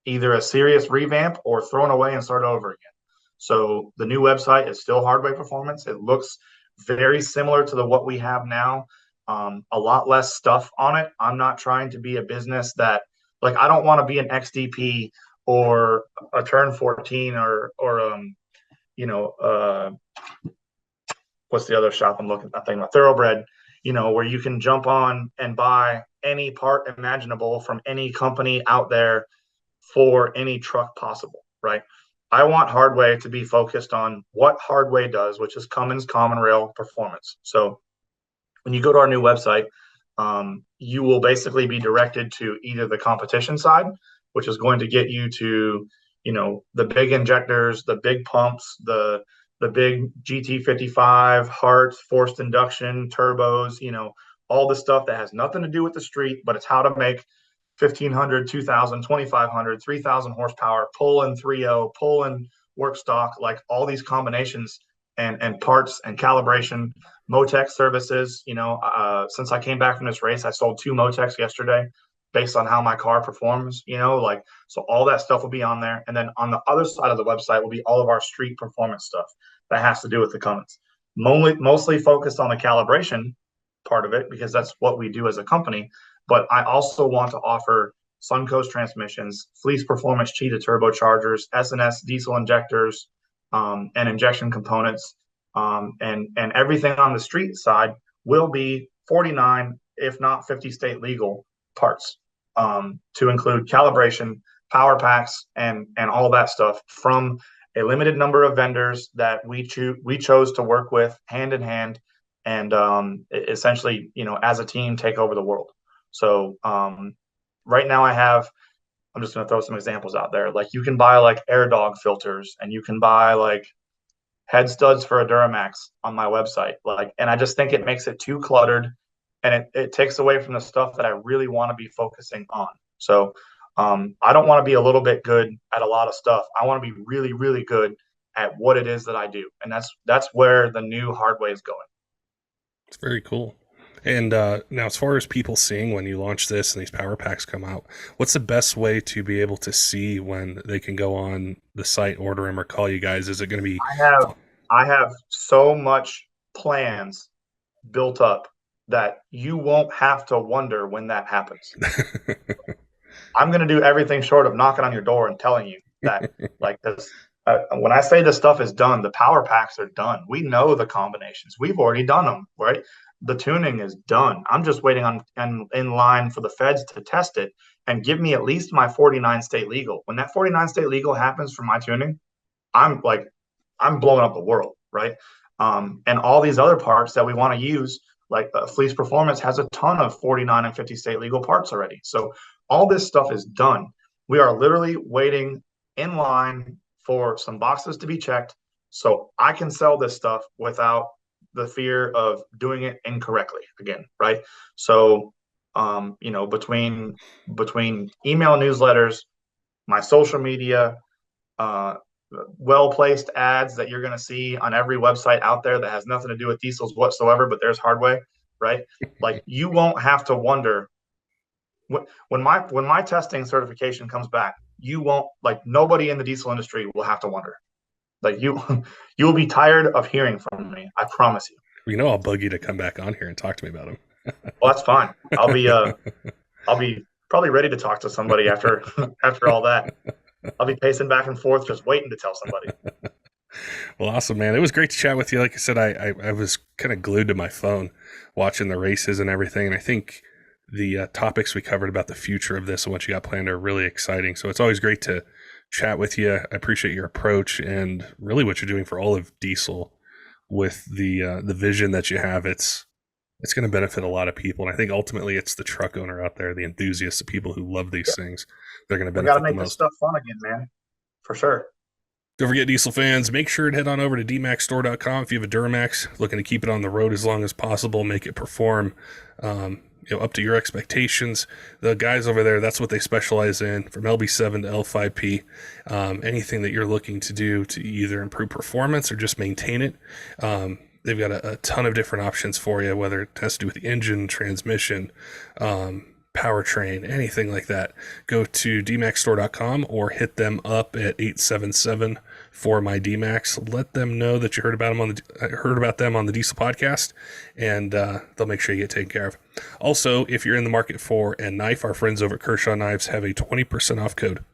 either a serious revamp or thrown away and start over again. So the new website is still Hardway Performance. It looks very similar to what we have now. A lot less stuff on it. I'm not trying to be a business that, like, I don't want to be an XDP or a Turn 14 or what's the other shop I'm thinking about? Thoroughbred. where you can jump on and buy any part imaginable from any company out there for any truck possible, right? I want Hardway to be focused on what Hardway does, which is Cummins Common Rail Performance. So when you go to our new website, you will basically be directed to either the competition side, which is going to get you to, the big injectors, the big pumps, the big GT55, Hearts, forced induction, turbos, all the stuff that has nothing to do with the street, but it's how to make 1,500, 2,000, 2,500, 3,000 horsepower, pull in 3.0, pull in work stock, like all these combinations and parts and calibration, Motec services. Since I came back from this race, I sold 2 Motecs yesterday based on how my car performs, so all that stuff will be on there. And then on the other side of the website will be all of our street performance stuff that has to do with the Cummins. Mostly focused on the calibration part of it because that's what we do as a company. But I also want to offer Suncoast transmissions, Fleece Performance Cheetah turbochargers, S&S diesel injectors, and injection components, and everything on the street side will be 49, if not 50 state legal parts, to include calibration, power packs, and all that stuff from a limited number of vendors that we chose to work with hand in hand, and essentially, as a team, take over the world. So right now I'm just going to throw some examples out there. Like you can buy like air dog filters, and you can buy like head studs for a Duramax on my website. And I just think it makes it too cluttered, and it takes away from the stuff that I really want to be focusing on. So I don't want to be a little bit good at a lot of stuff. I want to be really, really good at what it is that I do. And that's where the new Hardway is going. It's very cool. And now, as far as people seeing when you launch this and these power packs come out, what's the best way to be able to see when they can go on the site, order them, or call you guys? Is it going to be? I have so much plans built up that you won't have to wonder when that happens. I'm going to do everything short of knocking on your door and telling you that, because when I say this stuff is done, the power packs are done. We know the combinations. We've already done them, right? The tuning is done. I'm just waiting on in line for the feds to test it and give me at least my 49 state legal. When that 49 state legal happens for my tuning, I'm blowing up the world, right? And all these other parts that we want to use, like Fleece Performance has a ton of 49 and 50 state legal parts already. So all this stuff is done. We are literally waiting in line for some boxes to be checked so I can sell this stuff without the fear of doing it incorrectly again, right? So, between email newsletters, my social media, well-placed ads that you're going to see on every website out there that has nothing to do with diesels whatsoever, but there's Hardway, right? Like you won't have to wonder when my testing certification comes back. You won't, nobody in the diesel industry will have to wonder. You'll be tired of hearing from me. I promise you. I'll bug you to come back on here and talk to me about them. Well, that's fine. I'll be probably ready to talk to somebody after all that. I'll be pacing back and forth, just waiting to tell somebody. Well, awesome, man. It was great to chat with you. Like I said, I was kind of glued to my phone watching the races and everything. And I think the topics we covered about the future of this and what you got planned are really exciting. So it's always great to chat with you. I appreciate your approach and really what you're doing for all of diesel with the vision that you have. It's going to benefit a lot of people. And I think ultimately it's the truck owner out there, the enthusiasts, the people who love these things. They're going to benefit the most. We got to make this stuff fun again, man. For sure. Don't forget, diesel fans, make sure to head on over to dmaxstore.com if you have a Duramax, looking to keep it on the road as long as possible, make it perform up to your expectations. The guys over there, that's what they specialize in, from LB7 to L5P. Anything that you're looking to do to either improve performance or just maintain it, they've got a ton of different options for you, whether it has to do with the engine, transmission, powertrain, anything like that. Go to dmaxstore.com or hit them up at 877 for my DMAX. Let them know that you heard about them on the Diesel Podcast, and they'll make sure you get taken care of. Also, if you're in the market for a knife, our friends over at Kershaw Knives have a 20% off code.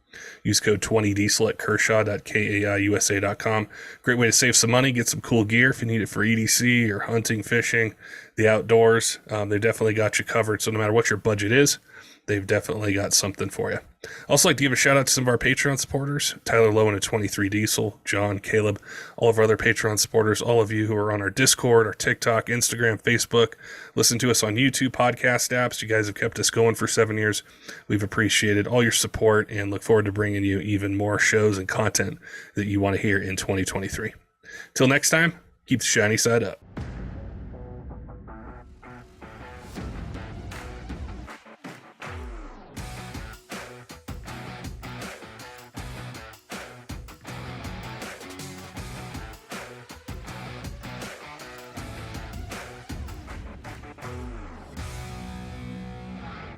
Use code 20diesel at kershaw.kaiusa.com. Great way to save some money, get some cool gear if you need it for EDC or hunting, fishing, the outdoors. They definitely got you covered. So no matter what your budget is, they've definitely got something for you. I also like to give a shout out to some of our Patreon supporters, Tyler Loewen at 23 Diesel, John, Kaleb, all of our other Patreon supporters, all of you who are on our Discord, our TikTok, Instagram, Facebook, listen to us on YouTube podcast apps. You guys have kept us going for 7 years. We've appreciated all your support and look forward to bringing you even more shows and content that you want to hear in 2023. Till next time, keep the shiny side up.